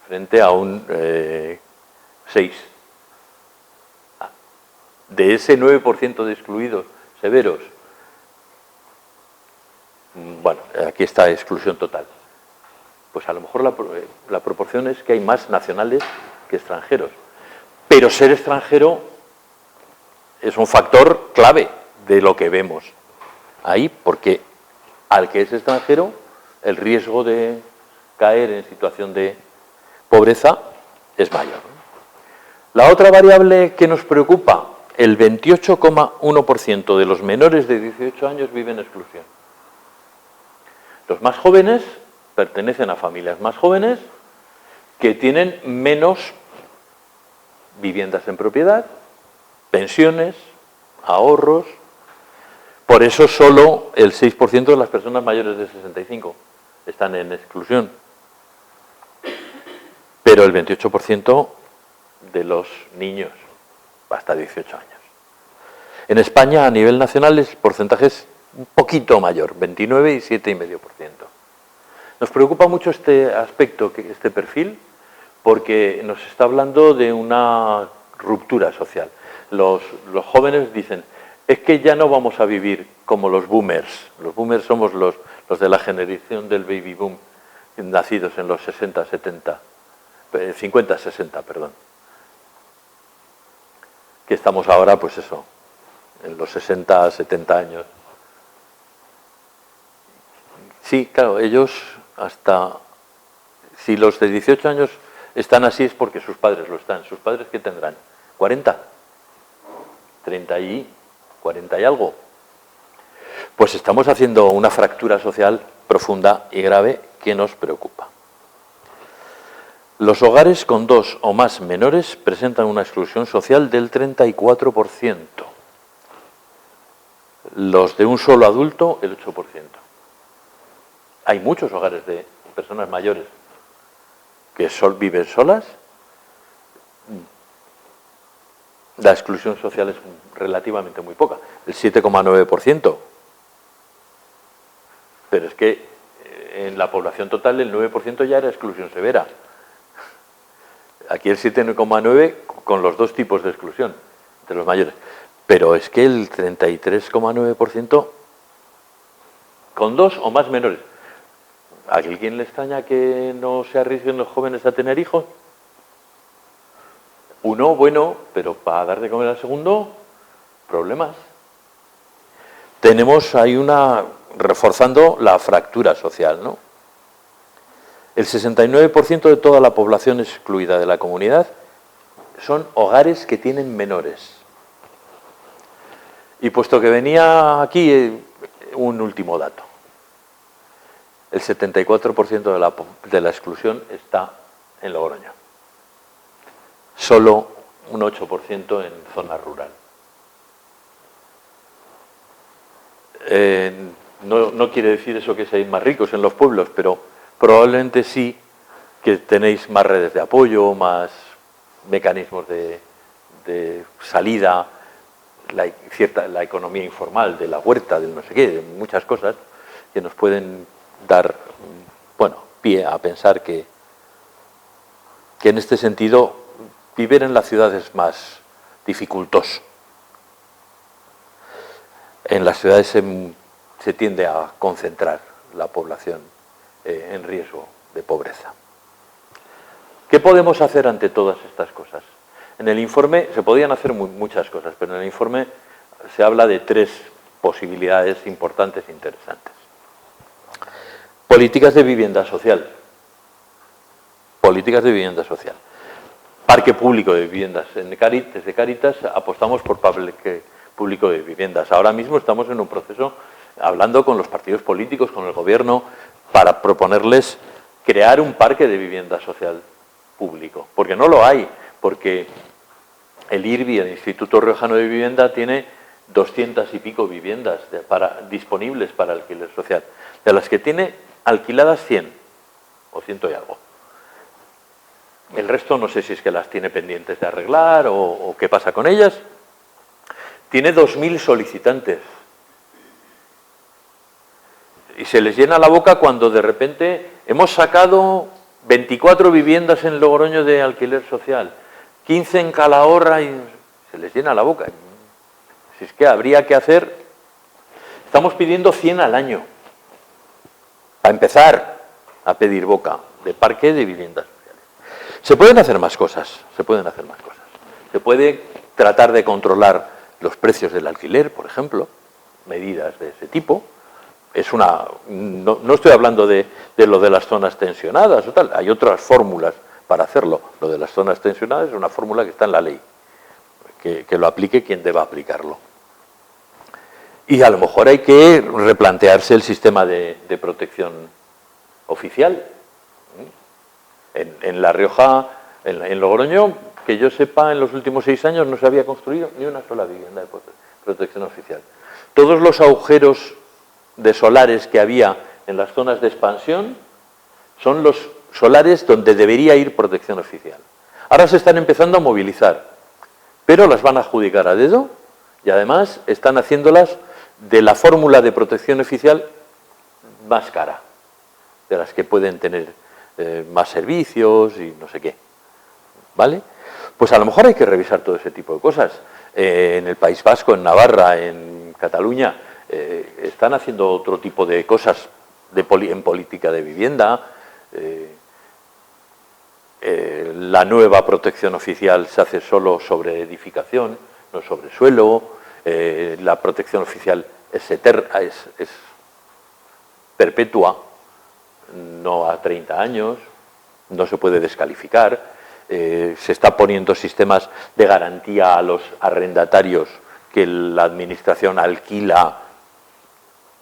frente a un 6%. De ese 9% de excluidos severos, bueno, aquí está exclusión total. Pues a lo mejor la proporción es que hay más nacionales que extranjeros. Pero ser extranjero es un factor clave de lo que vemos ahí, porque al que es extranjero, el riesgo de caer en situación de pobreza es mayor. La otra variable que nos preocupa, el 28,1% de los menores de 18 años viven en exclusión. Los más jóvenes pertenecen a familias más jóvenes que tienen menos viviendas en propiedad, pensiones, ahorros. Por eso solo el 6% de las personas mayores de 65 están en exclusión. Pero el 28% de los niños hasta 18 años. En España, a nivel nacional, el porcentaje es un poquito mayor, 29 y 7,5%. Nos preocupa mucho este aspecto, este perfil, porque nos está hablando de una ruptura social. Los jóvenes dicen, es que ya no vamos a vivir como los boomers. Los boomers somos los de la generación del baby boom, nacidos en los 50-60, perdón. Que estamos ahora, pues eso, en los 60-70 años. Sí, claro, ellos hasta... Si los de 18 años están así es porque sus padres lo están. ¿Sus padres qué tendrán? ¿40? ¿30 y 40 y algo? Pues estamos haciendo una fractura social profunda y grave que nos preocupa. Los hogares con 2 o más menores presentan una exclusión social del 34%. Los de un solo adulto, el 8%. Hay muchos hogares de personas mayores que viven solas. La exclusión social es relativamente muy poca, el 7,9%. Pero es que en la población total el 9% ya era exclusión severa. Aquí el 7,9% con los dos tipos de exclusión de los mayores. Pero es que el 33,9% con 2 o más menores. ¿A alguien le extraña que no se arriesguen los jóvenes a tener hijos? Uno, bueno, pero para dar de comer al segundo, problemas. Tenemos ahí reforzando la fractura social, ¿no? El 69% de toda la población excluida de la comunidad son hogares que tienen menores. Y puesto que venía aquí un último dato. El 74% de la exclusión está en Logroño. Solo un 8% en zona rural. No quiere decir eso que seáis más ricos en los pueblos, pero probablemente sí que tenéis más redes de apoyo, más mecanismos de salida, la economía informal, de la huerta, del no sé qué, de muchas cosas que nos pueden dar, bueno, pie a pensar que en este sentido vivir en la ciudad es más dificultoso. En las ciudades se tiende a concentrar la población en riesgo de pobreza. ¿Qué podemos hacer ante todas estas cosas? En el informe se podían hacer muchas cosas, pero en el informe se habla de 3 posibilidades importantes e interesantes. Políticas de vivienda social. Políticas de vivienda social. Parque público de viviendas. Desde Cáritas apostamos por parque público de viviendas. Ahora mismo estamos en un proceso hablando con los partidos políticos, con el gobierno, para proponerles crear un parque de vivienda social público. Porque no lo hay, porque el IRBI, el Instituto Riojano de Vivienda, tiene 200 y pico viviendas disponibles para alquiler social, de las que tiene alquiladas 100 o 100 y algo. El resto no sé si es que las tiene pendientes de arreglar o qué pasa con ellas. Tiene 2.000 solicitantes. Y se les llena la boca cuando de repente hemos sacado 24 viviendas en Logroño de alquiler social, 15 en Calahorra, y se les llena la boca. Si es que habría que hacer... Estamos pidiendo 100 al año, para empezar a pedir boca de parque de viviendas sociales. Se pueden hacer más cosas, se puede tratar de controlar los precios del alquiler, por ejemplo, medidas de ese tipo. No estoy hablando de lo de las zonas tensionadas o tal, hay otras fórmulas para hacerlo. Lo de las zonas tensionadas es una fórmula que está en la ley, que lo aplique quien deba aplicarlo. Y a lo mejor hay que replantearse el sistema de protección oficial. En La Rioja, en Logroño, que yo sepa, en los últimos 6 años no se había construido ni una sola vivienda de protección oficial. Todos los agujeros de solares que había en las zonas de expansión son los solares donde debería ir protección oficial. Ahora se están empezando a movilizar, pero las van a adjudicar a dedo y además están haciéndolas de la fórmula de protección oficial más cara, de las que pueden tener más servicios y no sé qué. ¿Vale? Pues a lo mejor hay que revisar todo ese tipo de cosas. En el País Vasco, en Navarra, en Cataluña, están haciendo otro tipo de cosas en política de vivienda. La nueva protección oficial se hace solo sobre edificación, no sobre suelo. La protección oficial es perpetua, no a 30 años, no se puede descalificar. Se está poniendo sistemas de garantía a los arrendatarios que la administración alquila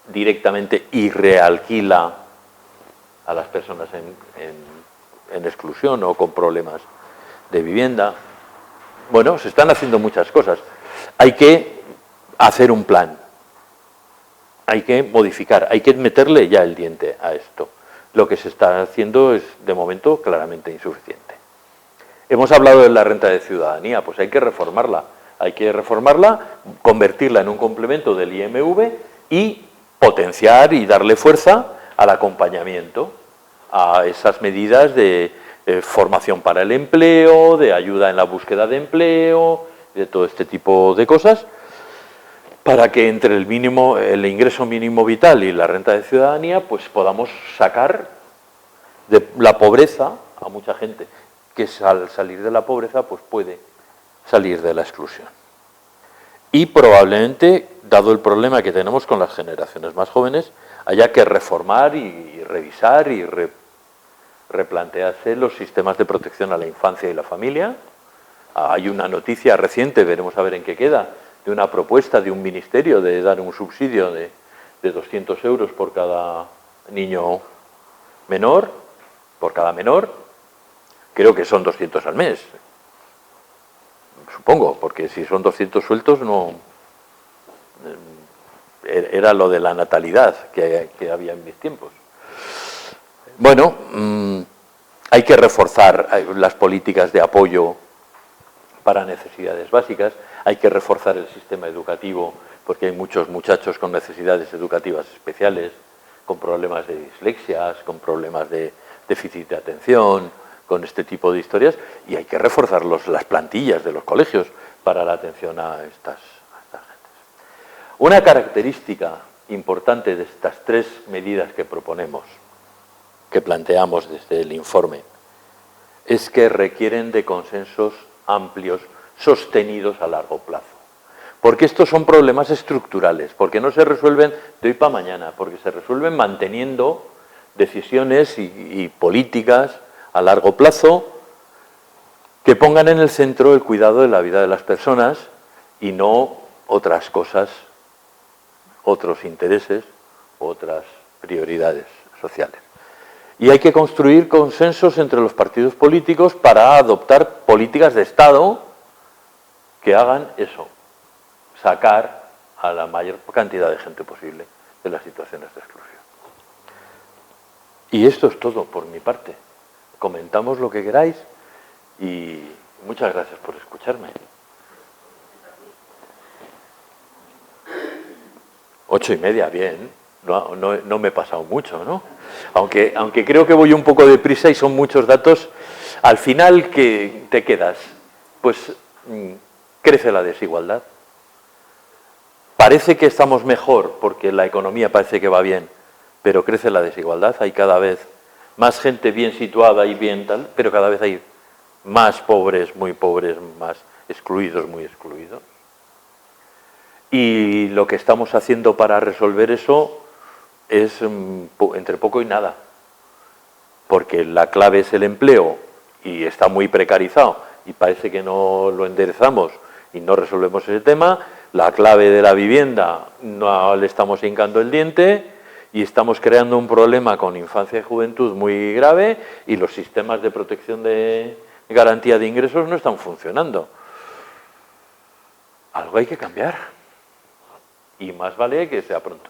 directamente y realquila a las personas en exclusión o con problemas de vivienda. Bueno, se están haciendo muchas cosas. Hay que hacer un plan, hay que modificar, hay que meterle ya el diente a esto. Lo que se está haciendo es, de momento, claramente insuficiente. Hemos hablado de la renta de ciudadanía, pues hay que reformarla, convertirla en un complemento del IMV y potenciar y darle fuerza al acompañamiento a esas medidas de formación para el empleo, de ayuda en la búsqueda de empleo, de todo este tipo de cosas, para que entre el ingreso mínimo vital y la renta de ciudadanía, pues podamos sacar de la pobreza a mucha gente que al salir de la pobreza pues puede salir de la exclusión. Y probablemente, dado el problema que tenemos con las generaciones más jóvenes, haya que reformar y revisar y replantearse los sistemas de protección a la infancia y la familia. Hay una noticia reciente, veremos a ver en qué queda, de una propuesta de un ministerio de dar un subsidio de 200 euros por cada niño menor, por cada menor. Creo que son 200 al mes, supongo, porque si son 200 sueltos no... Era lo de la natalidad que había en mis tiempos. Bueno, hay que reforzar las políticas de apoyo para necesidades básicas, hay que reforzar el sistema educativo, porque hay muchos muchachos con necesidades educativas especiales, con problemas de dislexia, con problemas de déficit de atención, con este tipo de historias, y hay que reforzar las plantillas de los colegios para la atención a estas gentes. Una característica importante de estas tres medidas que proponemos, que planteamos desde el informe, es que requieren de consensos amplios, sostenidos a largo plazo. Porque estos son problemas estructurales, porque no se resuelven de hoy para mañana, porque se resuelven manteniendo decisiones y políticas a largo plazo que pongan en el centro el cuidado de la vida de las personas y no otras cosas, otros intereses, otras prioridades sociales. Y hay que construir consensos entre los partidos políticos para adoptar políticas de Estado que hagan eso, sacar a la mayor cantidad de gente posible de las situaciones de exclusión. Y esto es todo por mi parte. Comentamos lo que queráis y muchas gracias por escucharme. 8:30, bien. No me he pasado mucho, ¿no? Aunque creo que voy un poco deprisa y son muchos datos, al final, ¿qué te quedas? Pues crece la desigualdad. Parece que estamos mejor porque la economía parece que va bien, pero crece la desigualdad. Hay cada vez más gente bien situada y bien tal, pero cada vez hay más pobres, más excluidos, muy excluidos. Y lo que estamos haciendo para resolver eso es entre poco y nada, porque la clave es el empleo y está muy precarizado y parece que no lo enderezamos y no resolvemos ese tema. La clave de la vivienda no le estamos hincando el diente y estamos creando un problema con infancia y juventud muy grave y los sistemas de protección de garantía de ingresos no están funcionando. Algo hay que cambiar y más vale que sea pronto.